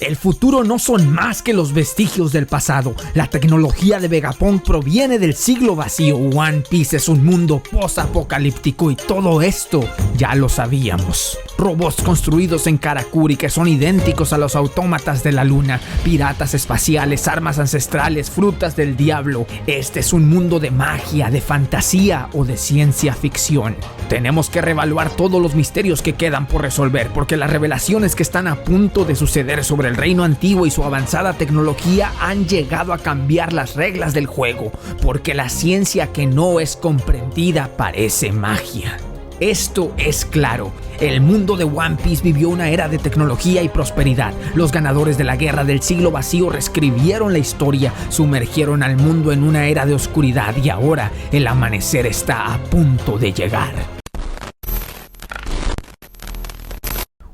El futuro no son más que los vestigios del pasado. La tecnología de Vegapunk proviene del siglo vacío. One Piece es un mundo post-apocalíptico y todo esto ya lo sabíamos. Robots construidos en Karakuri que son idénticos a los autómatas de la luna, piratas espaciales, armas ancestrales, frutas del diablo. Este es un mundo de magia, de fantasía o de ciencia ficción. Tenemos que reevaluar todos los misterios que quedan por resolver, porque las revelaciones que están a punto de suceder sobre el reino antiguo y su avanzada tecnología han llegado a cambiar las reglas del juego, porque la ciencia que no es comprendida parece magia. Esto es claro. El mundo de One Piece vivió una era de tecnología y prosperidad. Los ganadores de la guerra del siglo vacío reescribieron la historia, sumergieron al mundo en una era de oscuridad y ahora el amanecer está a punto de llegar.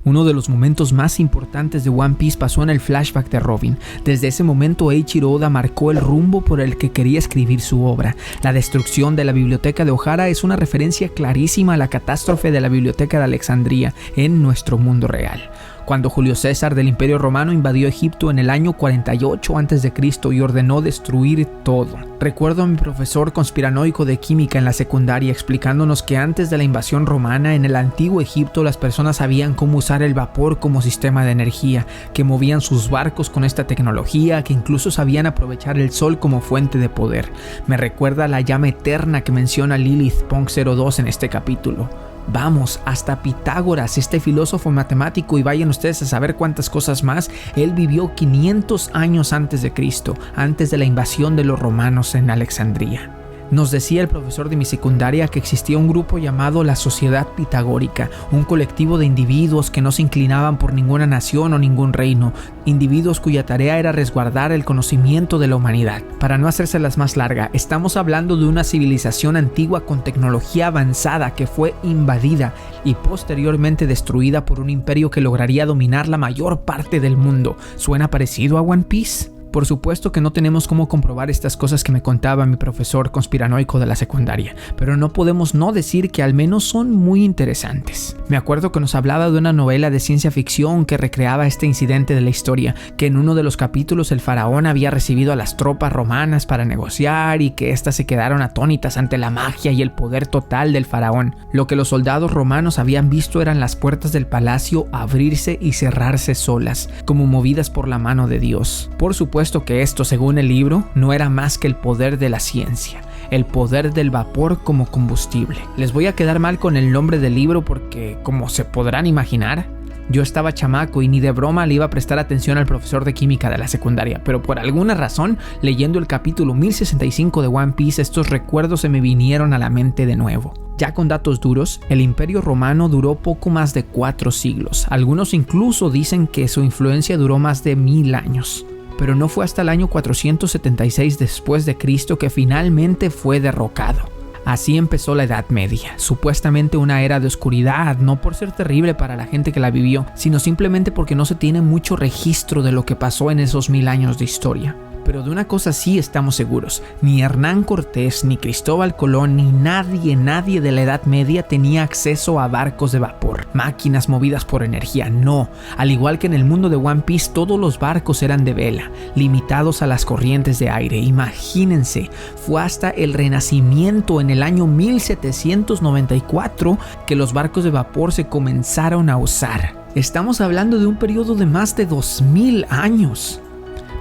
Uno de los momentos más importantes de One Piece pasó en el flashback de Robin. Desde ese momento Eiichiro Oda marcó el rumbo por el que quería escribir su obra. La destrucción de la biblioteca de Ohara es una referencia clarísima a la catástrofe de la biblioteca de Alejandría en nuestro mundo real. Cuando Julio César del Imperio Romano invadió Egipto en el año 48 a.C. y ordenó destruir todo. Recuerdo a mi profesor conspiranoico de química en la secundaria explicándonos que antes de la invasión romana en el antiguo Egipto las personas sabían cómo usar el vapor como sistema de energía, que movían sus barcos con esta tecnología, que incluso sabían aprovechar el sol como fuente de poder. Me recuerda a la llama eterna que menciona Lilith Punk 02 en este capítulo. Vamos, hasta Pitágoras, este filósofo matemático, y vayan ustedes a saber cuántas cosas más, él vivió 500 años antes de Cristo, antes de la invasión de los romanos en Alejandría. Nos decía el profesor de mi secundaria que existía un grupo llamado la Sociedad Pitagórica, un colectivo de individuos que no se inclinaban por ninguna nación o ningún reino, individuos cuya tarea era resguardar el conocimiento de la humanidad. Para no hacérselas más larga, estamos hablando de una civilización antigua con tecnología avanzada que fue invadida y posteriormente destruida por un imperio que lograría dominar la mayor parte del mundo. ¿Suena parecido a One Piece? Por supuesto que no tenemos cómo comprobar estas cosas que me contaba mi profesor conspiranoico de la secundaria, pero no podemos no decir que al menos son muy interesantes. Me acuerdo que nos hablaba de una novela de ciencia ficción que recreaba este incidente de la historia, que en uno de los capítulos el faraón había recibido a las tropas romanas para negociar y que éstas se quedaron atónitas ante la magia y el poder total del faraón. Lo que los soldados romanos habían visto eran las puertas del palacio abrirse y cerrarse solas, como movidas por la mano de Dios. Por supuesto que esto, según el libro, no era más que el poder de la ciencia, el poder del vapor como combustible. Les voy a quedar mal con el nombre del libro porque, como se podrán imaginar, yo estaba chamaco y ni de broma le iba a prestar atención al profesor de química de la secundaria, pero por alguna razón, leyendo el capítulo 1065 de One Piece, estos recuerdos se me vinieron a la mente de nuevo. Ya con datos duros, el Imperio Romano duró poco más de 4 siglos. Algunos incluso dicen que su influencia duró más de 1000 años. Pero no fue hasta el año 476 después de Cristo que finalmente fue derrocado. Así empezó la Edad Media, supuestamente una era de oscuridad, no por ser terrible para la gente que la vivió, sino simplemente porque no se tiene mucho registro de lo que pasó en esos 1000 años de historia. Pero de una cosa sí estamos seguros, ni Hernán Cortés, ni Cristóbal Colón, ni nadie de la Edad Media tenía acceso a barcos de vapor, máquinas movidas por energía, no. Al igual que en el mundo de One Piece, todos los barcos eran de vela, limitados a las corrientes de aire. Imagínense, fue hasta el Renacimiento en el año 1794 que los barcos de vapor se comenzaron a usar. Estamos hablando de un periodo de más de 2000 años.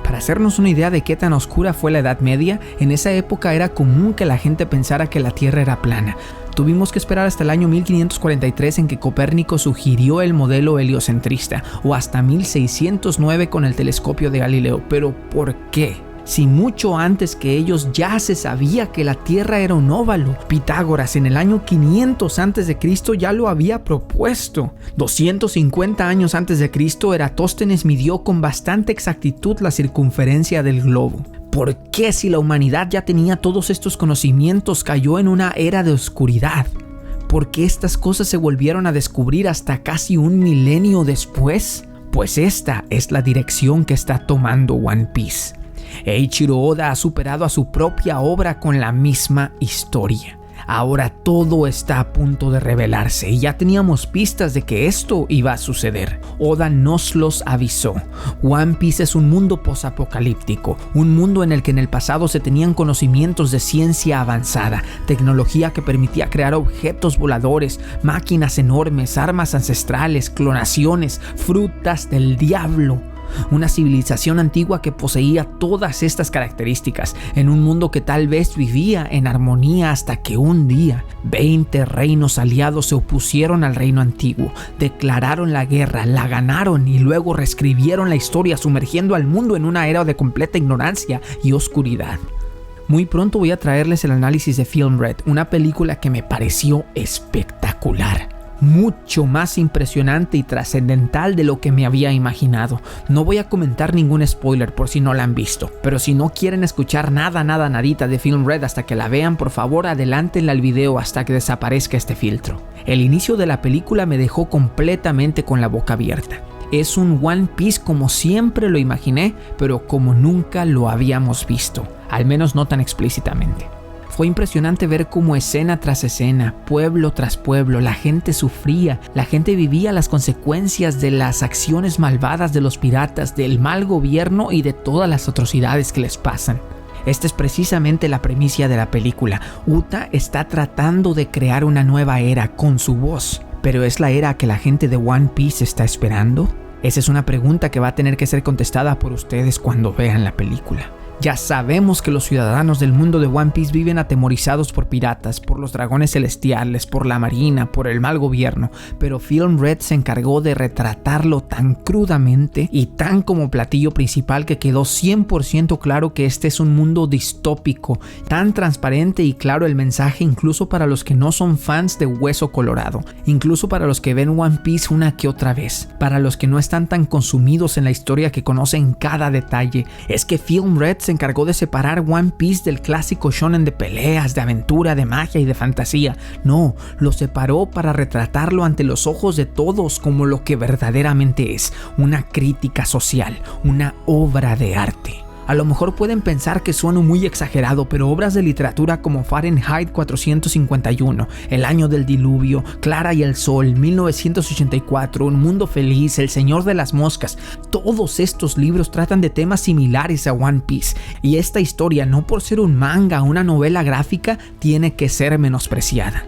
Para hacernos una idea de qué tan oscura fue la Edad Media, en esa época era común que la gente pensara que la Tierra era plana. Tuvimos que esperar hasta el año 1543 en que Copérnico sugirió el modelo heliocentrista, o hasta 1609 con el telescopio de Galileo. ¿Pero por qué? Si mucho antes que ellos ya se sabía que la Tierra era un óvalo. Pitágoras en el año 500 a.C. ya lo había propuesto. 250 años antes de Cristo, Eratóstenes midió con bastante exactitud la circunferencia del globo. ¿Por qué, si la humanidad ya tenía todos estos conocimientos, cayó en una era de oscuridad? ¿Por qué estas cosas se volvieron a descubrir hasta casi un milenio después? Pues esta es la dirección que está tomando One Piece. Eiichiro Oda ha superado a su propia obra con la misma historia. Ahora todo está a punto de revelarse y ya teníamos pistas de que esto iba a suceder. Oda nos los avisó. One Piece es un mundo posapocalíptico, un mundo en el que en el pasado se tenían conocimientos de ciencia avanzada, tecnología que permitía crear objetos voladores, máquinas enormes, armas ancestrales, clonaciones, frutas del diablo. Una civilización antigua que poseía todas estas características en un mundo que tal vez vivía en armonía hasta que un día 20 reinos aliados se opusieron al reino antiguo, declararon la guerra, la ganaron y luego reescribieron la historia sumergiendo al mundo en una era de completa ignorancia y oscuridad. Muy pronto voy a traerles el análisis de Film Red, una película que me pareció espectacular. Mucho más impresionante y trascendental de lo que me había imaginado. No voy a comentar ningún spoiler por si no la han visto, pero si no quieren escuchar nadita de Film Red hasta que la vean, por favor adelántenla al video hasta que desaparezca este filtro. El inicio de la película me dejó completamente con la boca abierta. Es un One Piece como siempre lo imaginé, pero como nunca lo habíamos visto, al menos no tan explícitamente. Fue impresionante ver cómo escena tras escena, pueblo tras pueblo, la gente sufría, la gente vivía las consecuencias de las acciones malvadas de los piratas, del mal gobierno y de todas las atrocidades que les pasan. Esta es precisamente la premisa de la película. Uta está tratando de crear una nueva era con su voz, pero ¿es la era que la gente de One Piece está esperando? Esa es una pregunta que va a tener que ser contestada por ustedes cuando vean la película. Ya sabemos que los ciudadanos del mundo de One Piece viven atemorizados por piratas, por los dragones celestiales, por la marina, por el mal gobierno, pero Film Red se encargó de retratarlo tan crudamente y tan como platillo principal que quedó 100% claro que este es un mundo distópico, tan transparente y claro el mensaje incluso para los que no son fans de Hueso Colorado, incluso para los que ven One Piece una que otra vez, para los que no están tan consumidos en la historia que conocen cada detalle. Es que Film Red se encargó de separar One Piece del clásico shonen de peleas, de aventura, de magia y de fantasía. No, lo separó para retratarlo ante los ojos de todos como lo que verdaderamente es, una crítica social, una obra de arte. A lo mejor pueden pensar que sueno muy exagerado, pero obras de literatura como Fahrenheit 451, El año del diluvio, Clara y el sol, 1984, Un mundo feliz, El señor de las moscas, todos estos libros tratan de temas similares a One Piece, y esta historia, no por ser un manga o una novela gráfica, tiene que ser menospreciada.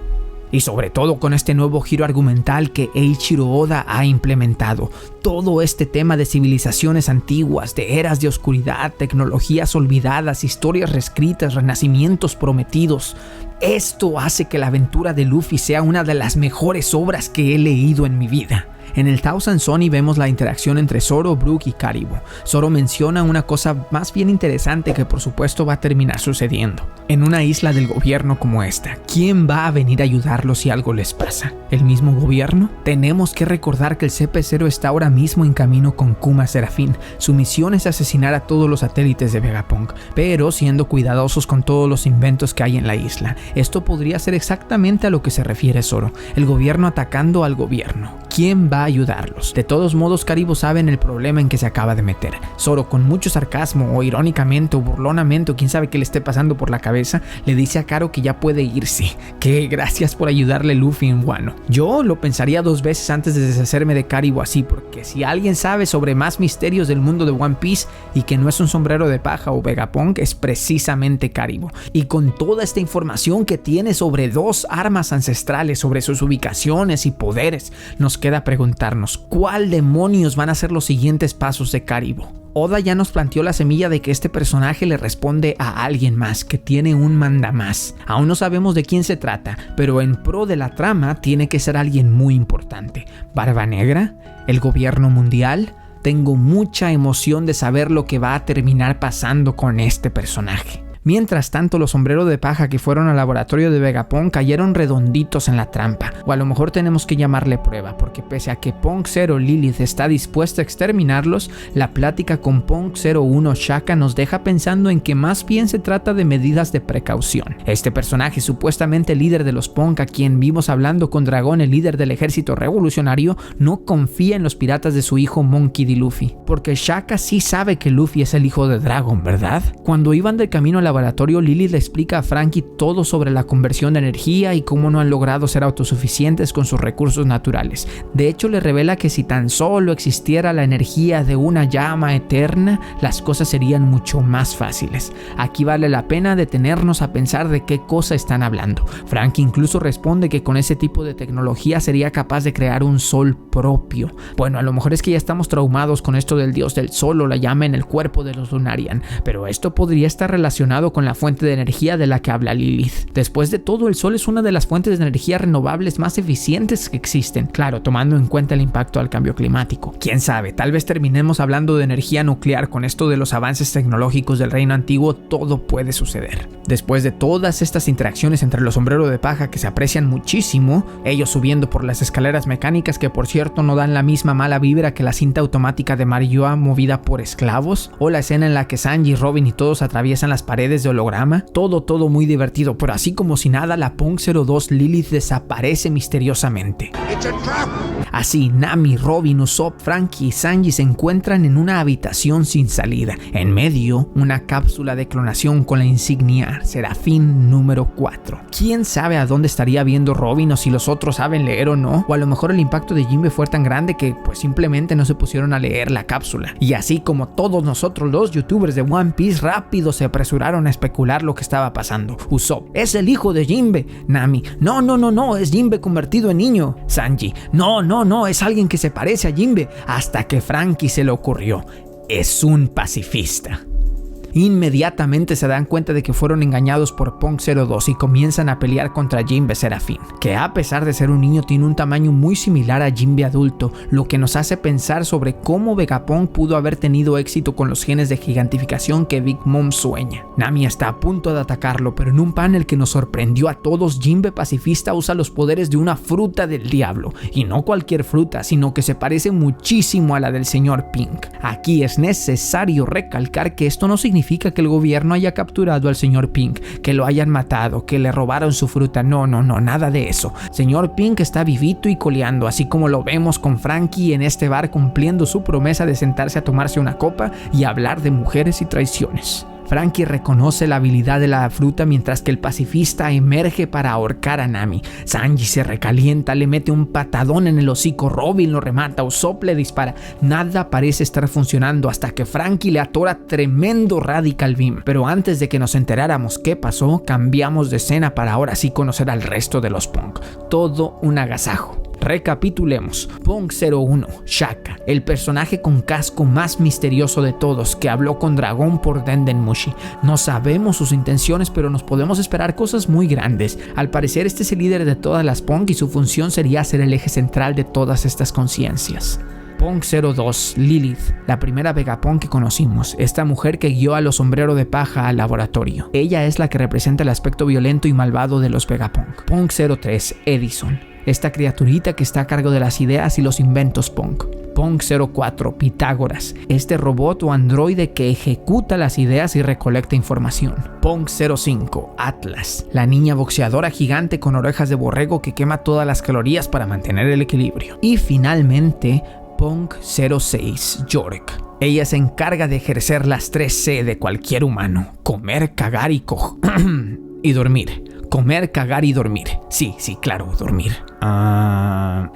Y sobre todo con este nuevo giro argumental que Eiichiro Oda ha implementado. Todo este tema de civilizaciones antiguas, de eras de oscuridad, tecnologías olvidadas, historias reescritas, renacimientos prometidos. Esto hace que la aventura de Luffy sea una de las mejores obras que he leído en mi vida. En el Thousand Sunny vemos la interacción entre Zoro, Brook y Caribou. Zoro menciona una cosa más bien interesante que por supuesto va a terminar sucediendo. En una isla del gobierno como esta, ¿quién va a venir a ayudarlos si algo les pasa? ¿El mismo gobierno? Tenemos que recordar que el CP0 está ahora mismo en camino con Kuma Serafín. Su misión es asesinar a todos los satélites de Vegapunk, pero siendo cuidadosos con todos los inventos que hay en la isla. Esto podría ser exactamente a lo que se refiere Zoro, el gobierno atacando al gobierno. ¿Quién va a ayudarlos? De todos modos, Caribou sabe en el problema en que se acaba de meter. Zoro, con mucho sarcasmo o irónicamente o burlonamente o quién sabe qué le esté pasando por la cabeza, le dice a Karo que ya puede irse, que gracias por ayudarle Luffy en Wano. Yo lo pensaría 2 veces antes de deshacerme de Caribou así, porque si alguien sabe sobre más misterios del mundo de One Piece y que no es un sombrero de paja o Vegapunk, es precisamente Caribou. Y con toda esta información que tiene sobre 2 armas ancestrales, sobre sus ubicaciones y poderes, nos queda preguntarnos ¿cuál demonios van a ser los siguientes pasos de Caribou? Oda ya nos planteó la semilla de que este personaje le responde a alguien más, que tiene un mandamás. Aún no sabemos de quién se trata, pero en pro de la trama tiene que ser alguien muy importante. ¿Barba Negra? ¿El gobierno mundial? Tengo mucha emoción de saber lo que va a terminar pasando con este personaje. Mientras tanto, los sombreros de paja que fueron al laboratorio de Vegapunk cayeron redonditos en la trampa, o a lo mejor tenemos que llamarle prueba, porque pese a que Punk 0 Lilith está dispuesta a exterminarlos, la plática con Punk 01 Shaka nos deja pensando en que más bien se trata de medidas de precaución. Este personaje, supuestamente líder de los Punk, a quien vimos hablando con Dragón, el líder del ejército revolucionario, no confía en los piratas de su hijo Monkey D. Luffy, porque Shaka sí sabe que Luffy es el hijo de Dragon, ¿verdad? Cuando iban de camino al laboratorio laboratorio, Lilith le explica a Frankie todo sobre la conversión de energía y cómo no han logrado ser autosuficientes con sus recursos naturales. De hecho, le revela que si tan solo existiera la energía de una llama eterna, las cosas serían mucho más fáciles. Aquí vale la pena detenernos a pensar de qué cosa están hablando. Frankie incluso responde que con ese tipo de tecnología sería capaz de crear un sol propio. Bueno, a lo mejor es que ya estamos traumados con esto del dios del sol o la llama en el cuerpo de los Lunarian, pero esto podría estar relacionado con la fuente de energía de la que habla Lilith. Después de todo, el sol es una de las fuentes de energía renovables más eficientes que existen, claro, tomando en cuenta el impacto al cambio climático. Quién sabe, tal vez terminemos hablando de energía nuclear. Con esto de los avances tecnológicos del reino antiguo, todo puede suceder. Después de todas estas interacciones entre los sombreros de paja, que se aprecian muchísimo, ellos subiendo por las escaleras mecánicas que por cierto no dan la misma mala vibra que la cinta automática de Marioa movida por esclavos, o la escena en la que Sanji, Robin y todos atraviesan las paredes de holograma, todo muy divertido, pero así como si nada, la Punk 02 Lilith desaparece misteriosamente. Así, Nami, Robin, Usopp, Frankie y Sanji se encuentran en una habitación sin salida. En medio, una cápsula de clonación con la insignia Serafín número 4. ¿Quién sabe a dónde estaría viendo Robin o si los otros saben leer o no? O a lo mejor el impacto de Jinbe fue tan grande que pues simplemente no se pusieron a leer la cápsula. Y así como todos nosotros los youtubers de One Piece rápido se apresuraron a especular lo que estaba pasando. Usopp: es el hijo de Jinbe. Nami: no, es Jinbe convertido en niño. Sanji: no, es alguien que se parece a Jinbe. Hasta que Frankie se le ocurrió: es un pacifista. Inmediatamente se dan cuenta de que fueron engañados por Punk 02 y comienzan a pelear contra Jinbe Serafín, que a pesar de ser un niño tiene un tamaño muy similar a Jinbe adulto, lo que nos hace pensar sobre cómo Vegapunk pudo haber tenido éxito con los genes de gigantificación que Big Mom sueña. Nami está a punto de atacarlo, pero en un panel que nos sorprendió a todos, Jinbe pacifista usa los poderes de una fruta del diablo, y no cualquier fruta, sino que se parece muchísimo a la del señor Pink. Aquí es necesario recalcar que esto no significa que el gobierno haya capturado al señor Pink, que lo hayan matado, que le robaron su fruta. No, nada de eso. Señor Pink está vivito y coleando, así como lo vemos con Frankie en este bar cumpliendo su promesa de sentarse a tomarse una copa y hablar de mujeres y traiciones. Frankie reconoce la habilidad de la fruta mientras que el pacifista emerge para ahorcar a Nami. Sanji se recalienta, le mete un patadón en el hocico, Robin lo remata, Usopp le dispara. Nada parece estar funcionando hasta que Frankie le atora tremendo Radical Beam. Pero antes de que nos enteráramos qué pasó, cambiamos de escena para ahora sí conocer al resto de los Punk. Todo un agasajo. Recapitulemos. Punk 01, Shaka, el personaje con casco más misterioso de todos, que habló con Dragón por Denden Mushi. No sabemos sus intenciones, pero nos podemos esperar cosas muy grandes. Al parecer este es el líder de todas las Punk y su función sería ser el eje central de todas estas conciencias. Punk 02, Lilith, la primera Vegapunk que conocimos, esta mujer que guió a los sombreros de paja al laboratorio. Ella es la que representa el aspecto violento y malvado de los Vegapunk. Punk 03, Edison, esta criaturita que está a cargo de las ideas y los inventos Punk. Punk 04, Pitágoras, este robot o androide que ejecuta las ideas y recolecta información. Punk 05, Atlas, la niña boxeadora gigante con orejas de borrego que quema todas las calorías para mantener el equilibrio. Y finalmente, Punk 06, York. Ella se encarga de ejercer las 3C de cualquier humano: comer, cagar y y dormir. Comer, cagar y dormir. Sí, claro, dormir.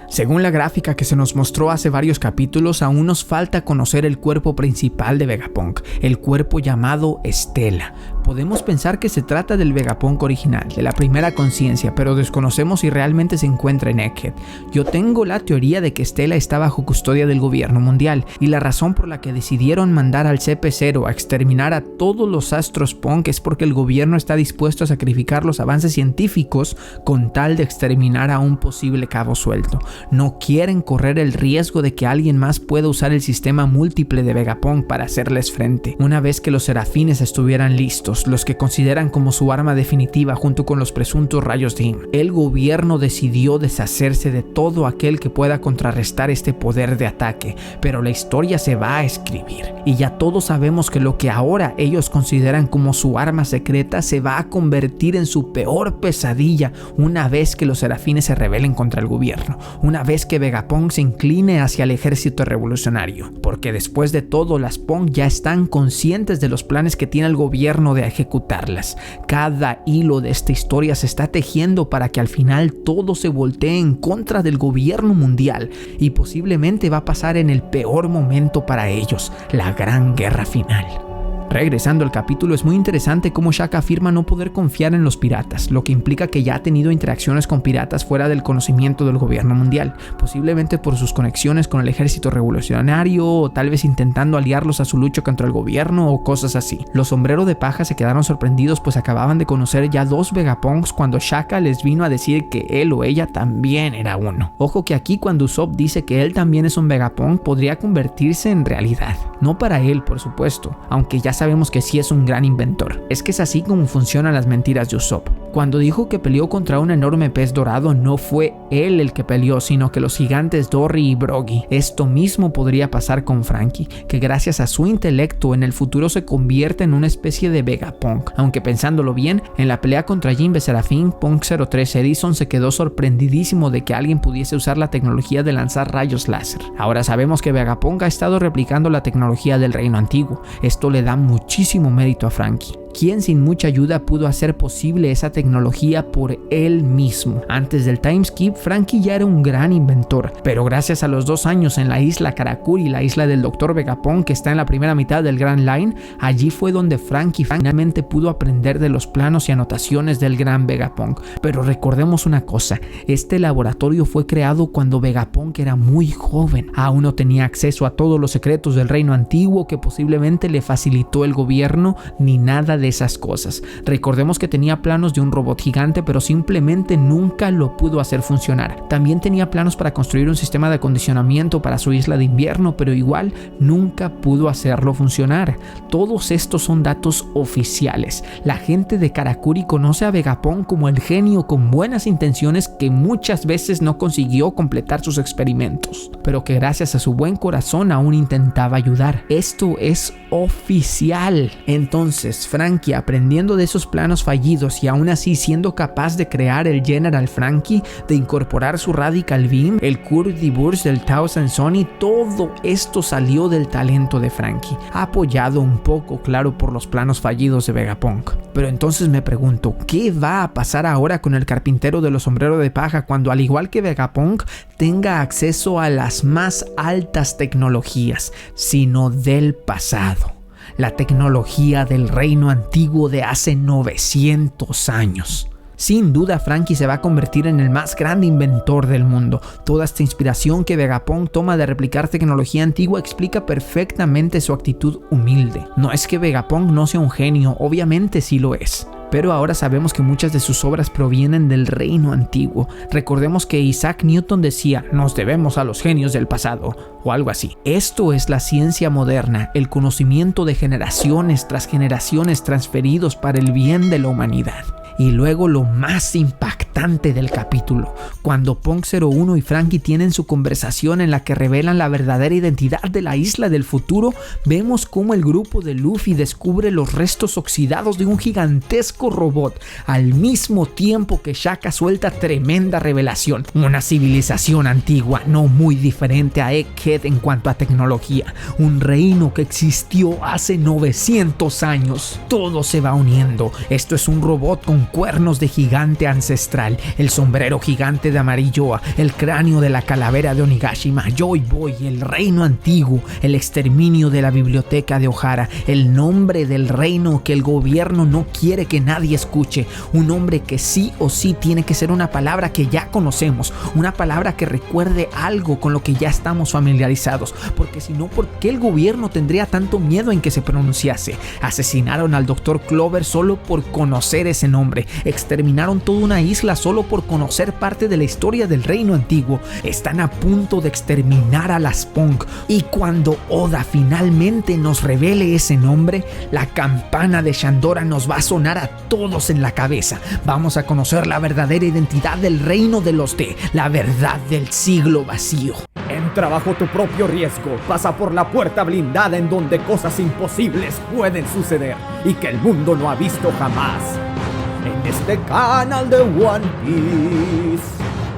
Según la gráfica que se nos mostró hace varios capítulos, aún nos falta conocer el cuerpo principal de Vegapunk, el cuerpo llamado Estela. Podemos pensar que se trata del Vegapunk original, de la primera conciencia, pero desconocemos si realmente se encuentra en Egghead. Yo tengo la teoría de que Estela está bajo custodia del gobierno mundial, y la razón por la que decidieron mandar al CP0 a exterminar a todos los astros Punk es porque el gobierno está dispuesto a sacrificar los avances científicos con tal de exterminar a un posible cabo suelto. No quieren correr el riesgo de que alguien más pueda usar el sistema múltiple de Vegapunk para hacerles frente. Una vez que los serafines estuvieran listos, los que consideran como su arma definitiva junto con los presuntos rayos Dim, el gobierno decidió deshacerse de todo aquel que pueda contrarrestar este poder de ataque, pero la historia se va a escribir y ya todos sabemos que lo que ahora ellos consideran como su arma secreta se va a convertir en su peor pesadilla una vez que los serafines se rebelen rebelen contra el gobierno, una vez que Vegapunk se incline hacia el ejército revolucionario, porque después de todo las Punk ya están conscientes de los planes que tiene el gobierno de ejecutarlas. Cada hilo de esta historia se está tejiendo para que al final todo se voltee en contra del gobierno mundial y posiblemente va a pasar en el peor momento para ellos, la gran guerra final. Regresando al capítulo, es muy interesante cómo Shaka afirma no poder confiar en los piratas, lo que implica que ya ha tenido interacciones con piratas fuera del conocimiento del gobierno mundial, posiblemente por sus conexiones con el ejército revolucionario o tal vez intentando aliarlos a su lucha contra el gobierno o cosas así. Los sombreros de paja se quedaron sorprendidos pues acababan de conocer ya 2 Vegapunks cuando Shaka les vino a decir que él o ella también era uno. Ojo que aquí cuando Usopp dice que él también es un Vegapunk podría convertirse en realidad. No para él, por supuesto, aunque ya sabemos que sí es un gran inventor. Es que es así como funcionan las mentiras de Usopp. Cuando dijo que peleó contra un enorme pez dorado, no fue él el que peleó, sino que los gigantes Dory y Brogy. Esto mismo podría pasar con Franky, que gracias a su intelecto en el futuro se convierte en una especie de Vegapunk. Aunque pensándolo bien, en la pelea contra Jinbe Serafín, Punk 03 Edison se quedó sorprendidísimo de que alguien pudiese usar la tecnología de lanzar rayos láser. Ahora sabemos que Vegapunk ha estado replicando la tecnología del reino antiguo. Esto le da muchísimo mérito a Franky, quien sin mucha ayuda pudo hacer posible esa tecnología por él mismo. Antes del timeskip, Franky ya era un gran inventor, pero gracias a los 2 años en la isla Karakuri, la isla del Dr. Vegapunk que está en la primera mitad del Grand Line, allí fue donde Franky finalmente pudo aprender de los planos y anotaciones del gran Vegapunk. Pero recordemos una cosa, este laboratorio fue creado cuando Vegapunk era muy joven, aún no tenía acceso a todos los secretos del reino antiguo que posiblemente le facilitó el gobierno, ni nada de esas cosas. Recordemos que tenía planos de un robot gigante, pero simplemente nunca lo pudo hacer funcionar. También tenía planos para construir un sistema de acondicionamiento para su isla de invierno, pero igual nunca pudo hacerlo funcionar. Todos estos son datos oficiales. La gente de Karakuri conoce a Vegapunk como el genio con buenas intenciones que muchas veces no consiguió completar sus experimentos, pero que gracias a su buen corazón aún intentaba ayudar. Esto es oficial. Entonces, Franky, aprendiendo de esos planos fallidos y aún así siendo capaz de crear el General Franky, de incorporar su Radical Beam, el Curdy Burst del Thousand Sunny, todo esto salió del talento de Franky, apoyado un poco, claro, por los planos fallidos de Vegapunk. Pero entonces me pregunto, ¿qué va a pasar ahora con el carpintero de los sombreros de paja cuando, al igual que Vegapunk, tenga acceso a las más altas tecnologías, sino del pasado? La tecnología del reino antiguo de hace 900 años. Sin duda, Franky se va a convertir en el más grande inventor del mundo. Toda esta inspiración que Vegapunk toma de replicar tecnología antigua explica perfectamente su actitud humilde. No es que Vegapunk no sea un genio, obviamente sí lo es. Pero ahora sabemos que muchas de sus obras provienen del reino antiguo. Recordemos que Isaac Newton decía, nos debemos a los genios del pasado, o algo así. Esto es la ciencia moderna, el conocimiento de generaciones tras generaciones transferidos para el bien de la humanidad. Y luego lo más impactante del capítulo, cuando Punk 01 y Franky tienen su conversación en la que revelan la verdadera identidad de la isla del futuro, vemos cómo el grupo de Luffy descubre los restos oxidados de un gigantesco robot, al mismo tiempo que Shaka suelta tremenda revelación. Una civilización antigua, no muy diferente a Egghead en cuanto a tecnología, un reino que existió hace 900 años. Todo se va uniendo. Esto es un robot con cuernos de gigante ancestral, el sombrero gigante de Amarilloa, el cráneo de la calavera de Onigashima, Joy Boy, el reino antiguo, el exterminio de la biblioteca de Ohara, el nombre del reino que el gobierno no quiere que nadie escuche, un nombre que sí o sí tiene que ser una palabra que ya conocemos, una palabra que recuerde algo con lo que ya estamos familiarizados, porque si no, ¿por qué el gobierno tendría tanto miedo en que se pronunciase? Asesinaron al Dr. Clover solo por conocer ese nombre. Exterminaron toda una isla solo por conocer parte de la historia del reino antiguo. Están a punto de exterminar a las Punk. Y cuando Oda finalmente nos revele ese nombre, la campana de Shandora nos va a sonar a todos en la cabeza. Vamos a conocer la verdadera identidad del reino de los D, la verdad del siglo vacío. Entra bajo tu propio riesgo, pasa por la puerta blindada en donde cosas imposibles pueden suceder y que el mundo no ha visto jamás. En este canal de One Piece,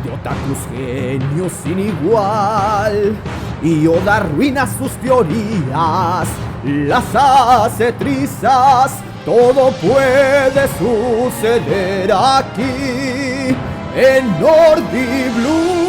de otakus genios sin igual. Y Oda arruina sus teorías, las hace trizas. Todo puede suceder aquí en Nordic Blue.